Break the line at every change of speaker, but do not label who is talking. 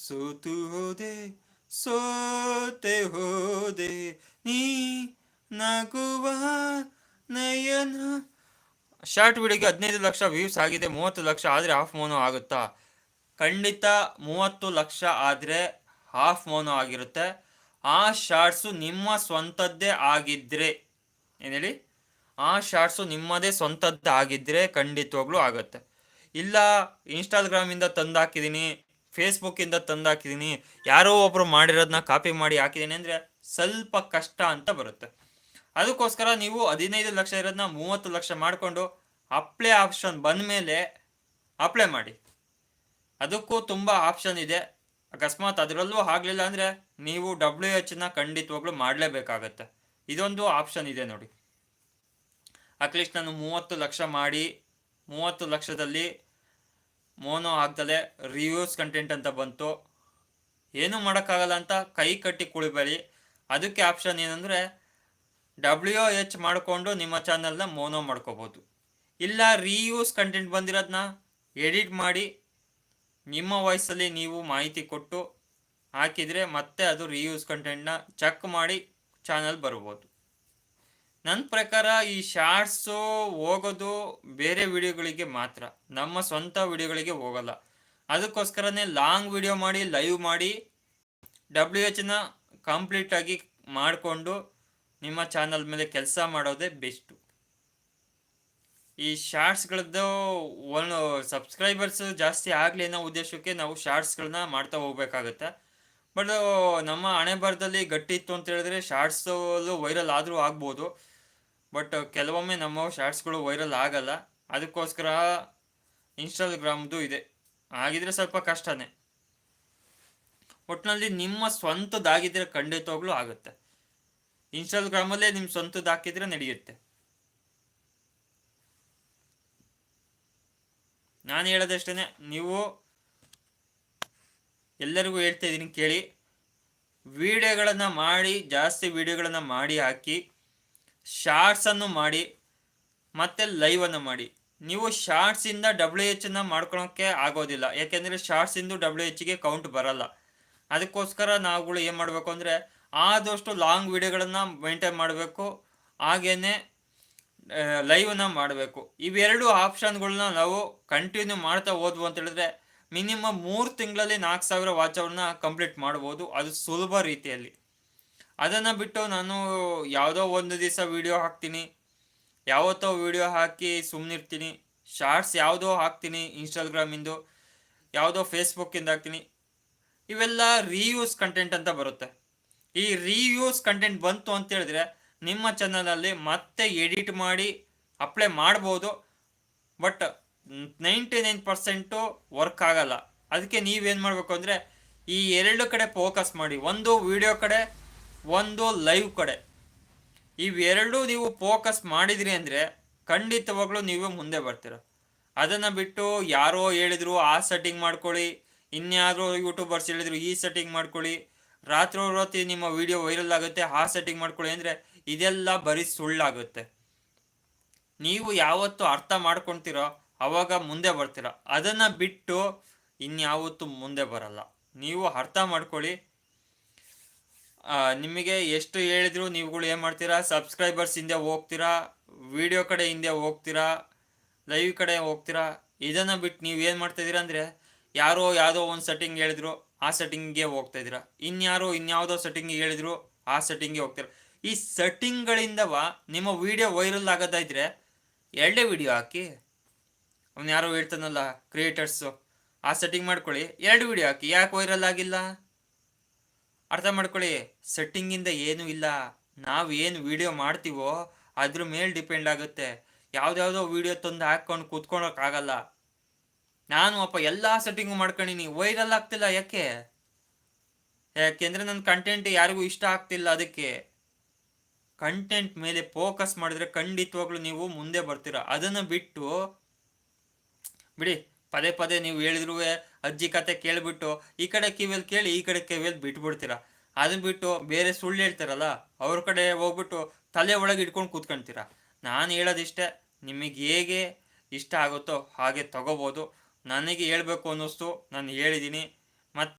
ಸೋತು ಹೋದೆ ಸೋತೆ ಹೋದೆ ನೀ ನಗುವ ನಯನ. ಶಾರ್ಟ್ ವಿಡಿಯೋಗೆ 15 ಲಕ್ಷ ವ್ಯೂಸ್ ಆಗಿದೆ, 30 ಲಕ್ಷ ಆದರೆ ಹಾಫ್ ಮೋನೋ ಆಗುತ್ತಾ? ಖಂಡಿತ 30 ಲಕ್ಷ ಆದರೆ ಹಾಫ್ ಮೋನೋ ಆಗಿರುತ್ತೆ. ಆ ಶಾರ್ಟ್ಸು ನಿಮ್ಮ ಸ್ವಂತದ್ದೇ ಆಗಿದ್ರೆ, ಏನು ಹೇಳಿ, ಆ ಶಾರ್ಟ್ಸು ನಿಮ್ಮದೇ ಸ್ವಂತದ್ದು ಆಗಿದ್ರೆ ಖಂಡಿತವಾಗ್ಲೂ ಆಗುತ್ತೆ. ಇಲ್ಲ ಇನ್ಸ್ಟಾಗ್ರಾಮಿಂದ ತಂದಾಕಿದ್ದೀನಿ, ಫೇಸ್ಬುಕ್ಕಿಂದ ತಂದಾಕಿದ್ದೀನಿ, ಯಾರೋ ಒಬ್ರು ಮಾಡಿರೋದನ್ನ ಕಾಪಿ ಮಾಡಿ ಹಾಕಿದ್ದೀನಿ ಅಂದರೆ ಸ್ವಲ್ಪ ಕಷ್ಟ ಅಂತ ಬರುತ್ತೆ. ಅದಕ್ಕೋಸ್ಕರ ನೀವು 15 ಲಕ್ಷ ಇರೋದನ್ನ 30 ಲಕ್ಷ ಮಾಡಿಕೊಂಡು ಅಪ್ಲೈ ಆಪ್ಷನ್ ಬಂದ ಮೇಲೆ ಅಪ್ಲೈ ಮಾಡಿ. ಅದಕ್ಕೂ ತುಂಬ ಆಪ್ಷನ್ ಇದೆ. ಅಕಸ್ಮಾತ್ ಅದರಲ್ಲೂ ಆಗಲಿಲ್ಲ ಅಂದರೆ ನೀವು WH ಖಂಡಿತವಾಗ್ಲೂ ಮಾಡಲೇಬೇಕಾಗತ್ತೆ. ಇದೊಂದು ಆಪ್ಷನ್ ಇದೆ ನೋಡಿ. ಅಟ್ಲೀಸ್ಟ್ ನಾನು 30 ಲಕ್ಷ ಮಾಡಿ 30 ಲಕ್ಷದಲ್ಲಿ ಮೋನೋ ಆಗ್ದಲೆ ರಿವ್ಯೂಸ್ ಕಂಟೆಂಟ್ ಅಂತ ಬಂತು. ಏನೂ ಮಾಡೋಕ್ಕಾಗಲ್ಲ ಅಂತ ಕೈ ಕಟ್ಟಿ ಕುಳಿಬೇಡಿ. ಅದಕ್ಕೆ ಆಪ್ಷನ್ ಏನಂದರೆ WH ಮಾಡಿಕೊಂಡು ನಿಮ್ಮ ಚಾನಲ್ನ ಮೋನೋ ಮಾಡ್ಕೋಬೋದು. ಇಲ್ಲ ರಿಯೂಸ್ ಕಂಟೆಂಟ್ ಬಂದಿರೋದನ್ನ ಎಡಿಟ್ ಮಾಡಿ ನಿಮ್ಮ ವಾಯ್ಸಲ್ಲಿ ನೀವು ಮಾಹಿತಿ ಕೊಟ್ಟು ಹಾಕಿದರೆ ಮತ್ತೆ ಅದು ರಿಯೂಸ್ ಕಂಟೆಂಟ್ನ ಚೆಕ್ ಮಾಡಿ ಚಾನಲ್ ಬರ್ಬೋದು. ನನ್ನ ಪ್ರಕಾರ ಈ ಶಾರ್ಟ್ಸು ಹೋಗೋದು ಬೇರೆ ವಿಡಿಯೋಗಳಿಗೆ ಮಾತ್ರ, ನಮ್ಮ ಸ್ವಂತ ವಿಡಿಯೋಗಳಿಗೆ ಹೋಗಲ್ಲ. ಅದಕ್ಕೋಸ್ಕರನೇ ಲಾಂಗ್ ವಿಡಿಯೋ ಮಾಡಿ ಲೈವ್ ಮಾಡಿ WH ಕಂಪ್ಲೀಟಾಗಿ ಮಾಡಿಕೊಂಡು ನಿಮ್ಮ ಚಾನಲ್ ಮೇಲೆ ಕೆಲಸ ಮಾಡೋದೇ ಬೆಸ್ಟು. ಈ ಶಾರ್ಟ್ಸ್ಗಳದ್ದು ಒಂದು ಸಬ್ಸ್ಕ್ರೈಬರ್ಸ್ ಜಾಸ್ತಿ ಆಗಲಿ ಅನ್ನೋ ಉದ್ದೇಶಕ್ಕೆ ನಾವು ಶಾರ್ಟ್ಸ್ಗಳನ್ನ ಮಾಡ್ತಾ ಹೋಗ್ಬೇಕಾಗತ್ತೆ. ಬಟ್ ನಮ್ಮ ಹಣೆ ಬರದಲ್ಲಿ ಗಟ್ಟಿ ಇತ್ತು ಅಂತ ಹೇಳಿದ್ರೆ ಶಾರ್ಟ್ಸಲ್ಲೂ ವೈರಲ್ ಆದರೂ ಆಗ್ಬೋದು. ಬಟ್ ಕೆಲವೊಮ್ಮೆ ನಮ್ಮ ಶಾರ್ಟ್ಸ್ಗಳು ವೈರಲ್ ಆಗಲ್ಲ. ಅದಕ್ಕೋಸ್ಕರ ಇನ್ಸ್ಟಾಗ್ರಾಮ್ದು ಇದೆ, ಆಗಿದ್ರೆ ಸ್ವಲ್ಪ ಕಷ್ಟನೇ. ಒಟ್ಟಿನಲ್ಲಿ ನಿಮ್ಮ ಸ್ವಂತದಾಗಿದ್ದರೆ ಖಂಡಿತವಾಗ್ಲೂ ಆಗುತ್ತೆ. ಇನ್ಸ್ಟಾಗ್ರಾಮಲ್ಲೇ ನಿಮ್ಮ ಸ್ವಂತದ್ದು ಹಾಕಿದ್ರೆ ನಡೆಯುತ್ತೆ. ನಾನು ಹೇಳೋದಷ್ಟೇ, ನೀವು ಎಲ್ಲರಿಗೂ ಹೇಳ್ತಾ ಇದ್ದೀನಿ ಕೇಳಿ, ವಿಡಿಯೋಗಳನ್ನು ಮಾಡಿ, ಜಾಸ್ತಿ ವಿಡಿಯೋಗಳನ್ನು ಮಾಡಿ ಹಾಕಿ, ಶಾರ್ಟ್ಸನ್ನು ಮಾಡಿ ಮತ್ತು ಲೈವನ್ನು ಮಾಡಿ. ನೀವು ಶಾರ್ಟ್ಸಿಂದ WH ಮಾಡ್ಕೊಳೋಕ್ಕೆ ಆಗೋದಿಲ್ಲ, ಯಾಕೆಂದರೆ ಶಾರ್ಟ್ಸಿಂದು WHಗೆ ಕೌಂಟ್ ಬರಲ್ಲ. ಅದಕ್ಕೋಸ್ಕರ ನಾವುಗಳು ಏನು ಮಾಡಬೇಕು ಅಂದರೆ ಆದಷ್ಟು ಲಾಂಗ್ ವಿಡಿಯೋಗಳನ್ನು ಮೇಂಟೈನ್ ಮಾಡಬೇಕು, ಹಾಗೇ ಲೈವನ್ನ ಮಾಡಬೇಕು. ಇವೆರಡು ಆಪ್ಷನ್ಗಳನ್ನ ನಾವು ಕಂಟಿನ್ಯೂ ಮಾಡ್ತಾ ಹೋದ್ವು ಅಂತ ಹೇಳಿದ್ರೆ ಮಿನಿಮಮ್ 3 ತಿಂಗಳಲ್ಲಿ 4000 ವಾಚ್ ಅವರ್ನ ಕಂಪ್ಲೀಟ್ ಮಾಡ್ಬೋದು, ಅದು ಸುಲಭ ರೀತಿಯಲ್ಲಿ. ಅದನ್ನು ಬಿಟ್ಟು ನಾನು ಯಾವುದೋ ಒಂದು ದಿವಸ ವಿಡಿಯೋ ಹಾಕ್ತೀನಿ, ಯಾವತ್ತೋ ವಿಡಿಯೋ ಹಾಕಿ ಸುಮ್ಮನಿರ್ತೀನಿ, ಶಾರ್ಟ್ಸ್ ಯಾವುದೋ ಹಾಕ್ತೀನಿ, ಇನ್ಸ್ಟಾಗ್ರಾಮಿಂದು ಯಾವುದೋ ಫೇಸ್ಬುಕ್ಕಿಂದ ಹಾಕ್ತೀನಿ, ಇವೆಲ್ಲ ರೀಯೂಸ್ ಕಂಟೆಂಟ್ ಅಂತ ಬರುತ್ತೆ. ಈ ರೀಯೂಸ್ ಕಂಟೆಂಟ್ ಬಂತು ಅಂತ ಹೇಳಿದ್ರೆ ನಿಮ್ಮ ಚಾನಲಲ್ಲಿ ಮತ್ತೆ ಎಡಿಟ್ ಮಾಡಿ ಅಪ್ಲೈ ಮಾಡ್ಬೋದು, ಬಟ್ 99% ವರ್ಕ್ ಆಗಲ್ಲ. ಅದಕ್ಕೆ ನೀವೇನು ಮಾಡಬೇಕು ಅಂದರೆ ಈ ಎರಡು ಕಡೆ ಫೋಕಸ್ ಮಾಡಿ, ಒಂದು ವಿಡಿಯೋ ಕಡೆ, ಒಂದು ಲೈವ್ ಕಡೆ. ಇವೆರಡೂ ನೀವು ಫೋಕಸ್ ಮಾಡಿದ್ರಿ ಅಂದರೆ ಖಂಡಿತವಾಗ್ಲೂ ನೀವು ಮುಂದೆ ಬರ್ತೀರ. ಅದನ್ನು ಬಿಟ್ಟು ಯಾರೋ ಹೇಳಿದ್ರು ಆ ಸೆಟ್ಟಿಂಗ್ ಮಾಡ್ಕೊಳ್ಳಿ, ಇನ್ಯಾರೋ ಯೂಟ್ಯೂಬರ್ಸ್ ಹೇಳಿದ್ರು ಈ ಸೆಟ್ಟಿಂಗ್ ಮಾಡ್ಕೊಳ್ಳಿ, ರಾತ್ರಿ ನಿಮ್ಮ ವಿಡಿಯೋ ವೈರಲ್ ಆಗುತ್ತೆ ಆ ಸೆಟ್ಟಿಂಗ್ ಮಾಡ್ಕೊಳ್ಳಿ ಅಂದರೆ ಇದೆಲ್ಲ ಬರೀ ಸುಳ್ಳಾಗುತ್ತೆ. ನೀವು ಯಾವತ್ತು ಅರ್ಥ ಮಾಡ್ಕೊಳ್ತೀರೋ ಅವಾಗ ಮುಂದೆ ಬರ್ತೀರ, ಅದನ್ನು ಬಿಟ್ಟು ಇನ್ಯಾವತ್ತೂ ಮುಂದೆ ಬರಲ್ಲ. ನೀವು ಅರ್ಥ ಮಾಡ್ಕೊಳ್ಳಿ. ನಿಮಗೆ ಎಷ್ಟು ಹೇಳಿದ್ರು ನೀವುಗಳು ಏನು ಮಾಡ್ತೀರಾ, ಸಬ್ಸ್ಕ್ರೈಬರ್ಸ್ ಹಿಂದೆ ಹೋಗ್ತೀರಾ, ವಿಡಿಯೋ ಕಡೆ ಹಿಂದೆ ಹೋಗ್ತೀರಾ, ಲೈವ್ ಕಡೆ ಹೋಗ್ತೀರಾ. ಇದನ್ನು ಬಿಟ್ಟು ನೀವು ಏನು ಮಾಡ್ತಾಯಿದ್ದೀರಾ ಅಂದರೆ ಯಾರೋ ಯಾವುದೋ ಒಂದು ಸೆಟ್ಟಿಂಗ್ ಹೇಳಿದ್ರು ಆ ಸೆಟ್ಟಿಂಗ್ಗೆ ಹೋಗ್ತಾಯಿದ್ದೀರಾ, ಇನ್ಯಾವುದೋ ಸೆಟ್ಟಿಂಗಿಗೆ ಹೇಳಿದ್ರು ಆ ಸೆಟ್ಟಿಂಗ್ಗೆ ಹೋಗ್ತೀರಾ. ಈ ಸೆಟ್ಟಿಂಗ್ಗಳಿಂದವ ನಿಮ್ಮ ವಿಡಿಯೋ ವೈರಲ್ ಆಗೋದಾದ್ರೆ ಎರಡೇ ವಿಡಿಯೋ ಹಾಕಿ. ಅವನು ಯಾರೋ ಹೇಳ್ತಾನಲ್ಲ ಕ್ರಿಯೇಟರ್ಸು, ಆ ಸೆಟ್ಟಿಂಗ್ ಮಾಡ್ಕೊಳ್ಳಿ, 2 ವಿಡಿಯೋ ಹಾಕಿ. ಯಾಕೆ ವೈರಲ್ ಆಗಿಲ್ಲ ಅರ್ಥ ಮಾಡ್ಕೊಳ್ಳಿ. ಸೆಟ್ಟಿಂಗಿಂದ ಏನೂ ಇಲ್ಲ, ನಾವು ಏನು ವಿಡಿಯೋ ಮಾಡ್ತೀವೋ ಅದ್ರ ಮೇಲೆ ಡಿಪೆಂಡ್ ಆಗುತ್ತೆ. ಯಾವುದ್ಯಾವುದೋ ವಿಡಿಯೋ ತಂದು ಹಾಕ್ಕೊಂಡು ಕೂತ್ಕೊಳಕ್ಕಾಗಲ್ಲ. ನಾನು ಎಲ್ಲ ಸೆಟ್ಟಿಂಗು ಮಾಡ್ಕೊಂಡಿನಿ, ವೈರಲ್ ಆಗ್ತಿಲ್ಲ. ಯಾಕೆಂದರೆ ನನ್ನ ಕಂಟೆಂಟ್ ಯಾರಿಗೂ ಇಷ್ಟ ಆಗ್ತಿಲ್ಲ. ಅದಕ್ಕೆ ಕಂಟೆಂಟ್ ಮೇಲೆ ಫೋಕಸ್ ಮಾಡಿದ್ರೆ ಖಂಡಿತವಾಗ್ಲೂ ನೀವು ಮುಂದೆ ಬರ್ತೀರ. ಅದನ್ನು ಬಿಟ್ಟು ಬಿಡಿ, ಪದೇ ನೀವು ಹೇಳಿದ್ರು ಅಜ್ಜಿ ಕತೆ ಕೇಳಿಬಿಟ್ಟು ಈ ಕಡೆ ಕಿವಿಯಲ್ಲಿ ಕೇಳಿ ಈ ಕಡೆ ಕಿವಿಯಲ್ಲಿ ಬಿಟ್ಬಿಡ್ತೀರ. ಅದನ್ನ ಬಿಟ್ಟು ಬೇರೆ ಸುಳ್ಳು ಹೇಳ್ತಾರಲ್ಲ ಅವ್ರ ಕಡೆ ಹೋಗ್ಬಿಟ್ಟು ತಲೆ ಒಳಗೆ ಇಟ್ಕೊಂಡು ಕೂತ್ಕೊಳ್ತೀರ. ನಾನು ಹೇಳೋದಿಷ್ಟೇ, ನಿಮಗೆ ಹೇಗೆ ಇಷ್ಟ ಆಗುತ್ತೋ ಹಾಗೆ ತಗೋಬೋದು. ನನಗೆ ಹೇಳಬೇಕು ಅನ್ನಿಸ್ತು, ನಾನು ಹೇಳಿದ್ದೀನಿ.